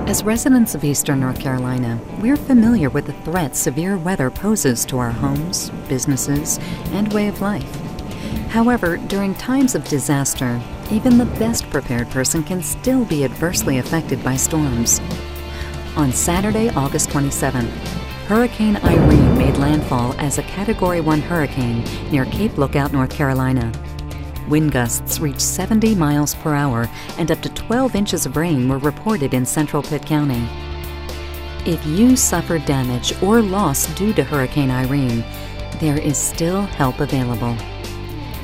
As residents of Eastern North Carolina, we're familiar with the threats severe weather poses to our homes, businesses, and way of life. However, during times of disaster, even the best prepared person can still be adversely affected by storms. On Saturday, August 27th, Hurricane Irene made landfall as a Category 1 hurricane near Cape Lookout, North Carolina. Wind gusts reached 70 miles per hour and up to 12 inches of rain were reported in central Pitt County. If you suffered damage or loss due to Hurricane Irene, there is still help available.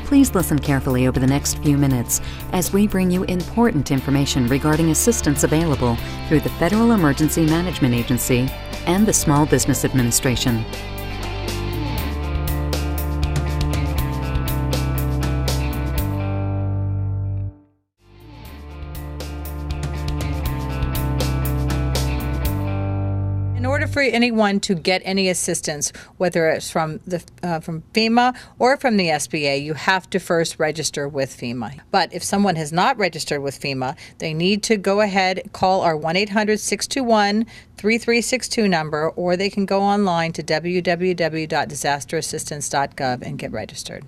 Please listen carefully over the next few minutes as we bring you important information regarding assistance available through the Federal Emergency Management Agency and the Small Business Administration. In order for anyone to get any assistance, whether it's from FEMA or from the SBA, you have to first register with FEMA. But if someone has not registered with FEMA, they need to go ahead, call our 1-800-621-3362 number, or they can go online to www.disasterassistance.gov and get registered.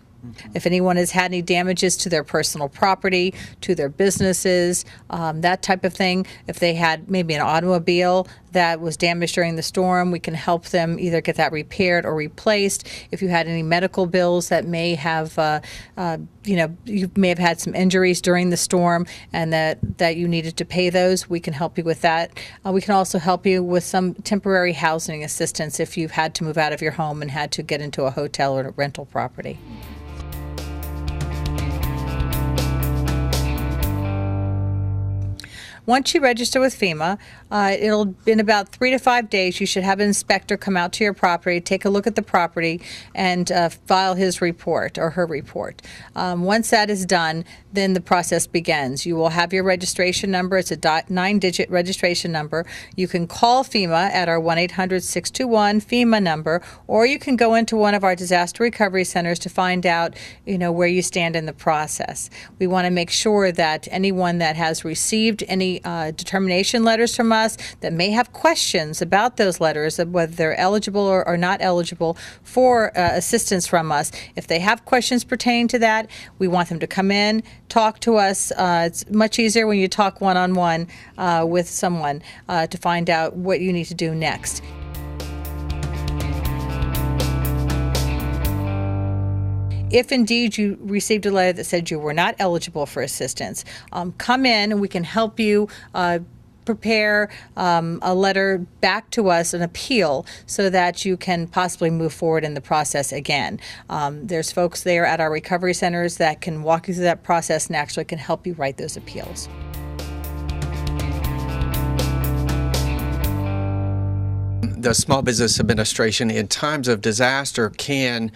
If anyone has had any damages to their personal property, to their businesses, that type of thing, if they had maybe an automobile that was damaged during the storm, we can help them either get that repaired or replaced. If you had any medical bills that may have, you may have had some injuries during the storm and that you needed to pay those, we can help you with that. We can also help you with some temporary housing assistance if you've had to move out of your home and had to get into a hotel or a rental property. Once you register with FEMA, it'll in about 3 to 5 days, you should have an inspector come out to your property, take a look at the property, and file his report or her report. Once that is done, then the process begins. You will have your registration number. It's a 9-digit registration number. You can call FEMA at our 1-800-621-FEMA number, or you can go into one of our disaster recovery centers to find out, where you stand in the process. We want to make sure that anyone that has received any determination letters from us that may have questions about those letters, of whether they're eligible or not eligible for assistance from us, if they have questions pertaining to that, we want them to come in, talk to us. It's much easier when you talk one-on-one with someone to find out what you need to do next. If indeed you received a letter that said you were not eligible for assistance, come in and we can help you prepare a letter back to us, an appeal, so that you can possibly move forward in the process again. There's folks there at our recovery centers that can walk you through that process and actually can help you write those appeals. The Small Business Administration in times of disaster can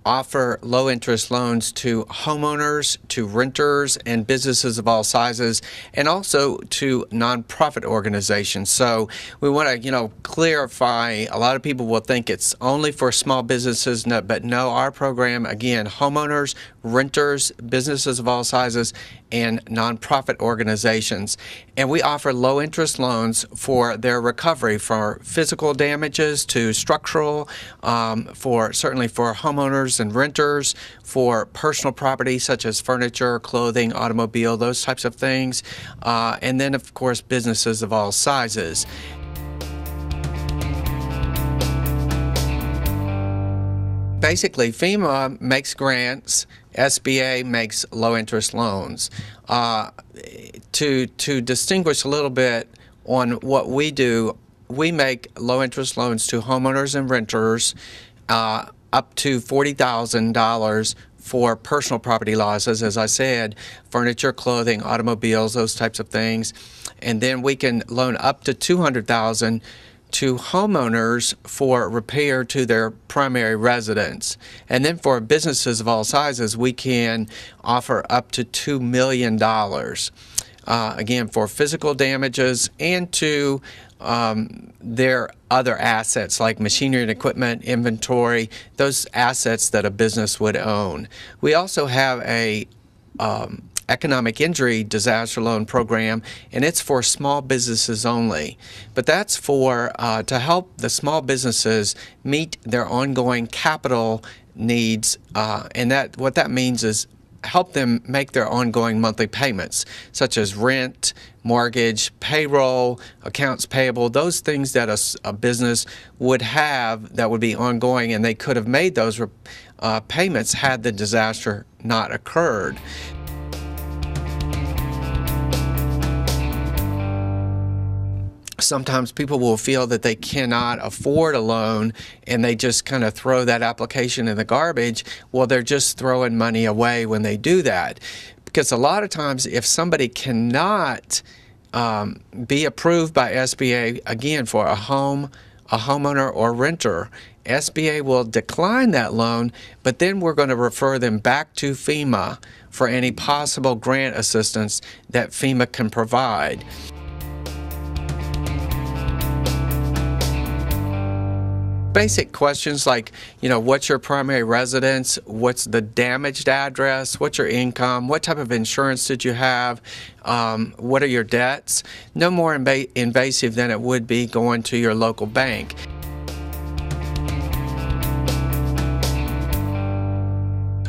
offer low-interest loans to homeowners, to renters, and businesses of all sizes, and also to nonprofit organizations. So we want to, clarify. A lot of people will think it's only for small businesses, but no, our program, again, homeowners, renters, businesses of all sizes, and nonprofit organizations. And we offer low-interest loans for their recovery, for physical damages to structural, certainly for homeowners and renters, for personal property such as furniture, clothing, automobile, those types of things, and then of course businesses of all sizes. Basically, FEMA makes grants, SBA makes low-interest loans. To distinguish a little bit on what we do, we make low-interest loans to homeowners and renters up to $40,000 for personal property losses, as I said, furniture, clothing, automobiles, those types of things. And then we can loan up to $200,000 to homeowners for repair to their primary residence. And then for businesses of all sizes, we can offer up to $2 million, again, for physical damages and to their other assets like machinery and equipment, inventory, those assets that a business would own. We also have a economic injury disaster loan program, and it's for small businesses only. But that's for to help the small businesses meet their ongoing capital needs, and that what that means is help them make their ongoing monthly payments, such as rent, mortgage, payroll, accounts payable, those things that a business would have that would be ongoing, and they could have made those payments had the disaster not occurred. Sometimes people will feel that they cannot afford a loan and they just kind of throw that application in the garbage. Well, they're just throwing money away when they do that. Because a lot of times if somebody cannot be approved by SBA, again, for a home, a homeowner, or renter, SBA will decline that loan, but then we're going to refer them back to FEMA for any possible grant assistance that FEMA can provide. Basic questions like, what's your primary residence? What's the damaged address? What's your income? What type of insurance did you have? What are your debts? No more invasive than it would be going to your local bank.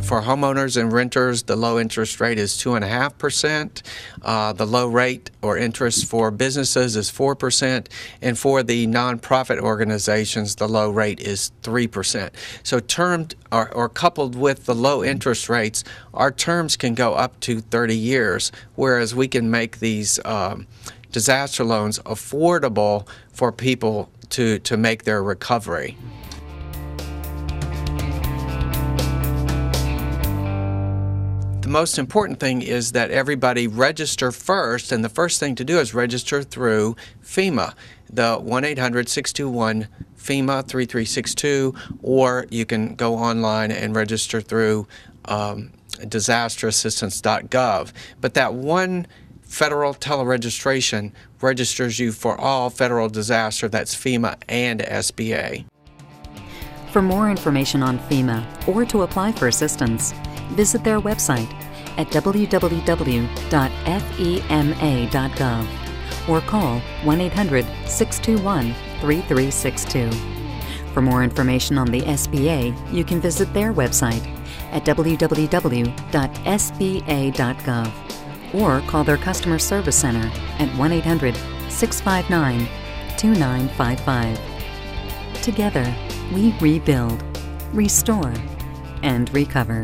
For homeowners and renters, the low interest rate is 2.5%. The low rate or interest for businesses is 4%. And for the nonprofit organizations, the low rate is 3%. So termed or coupled with the low interest rates, our terms can go up to 30 years, whereas we can make these disaster loans affordable for people to make their recovery. The most important thing is that everybody register first, and the first thing to do is register through FEMA, the 1-800-621-FEMA 3362, or you can go online and register through disasterassistance.gov. But that one federal teleregistration registers you for all federal disaster, that's FEMA and SBA. For more information on FEMA or to apply for assistance, visit their website at www.fema.gov or call 1-800-621-3362. For more information on the SBA, you can visit their website at www.sba.gov or call their customer service center at 1-800-659-2955. Together, we rebuild, restore, and recover.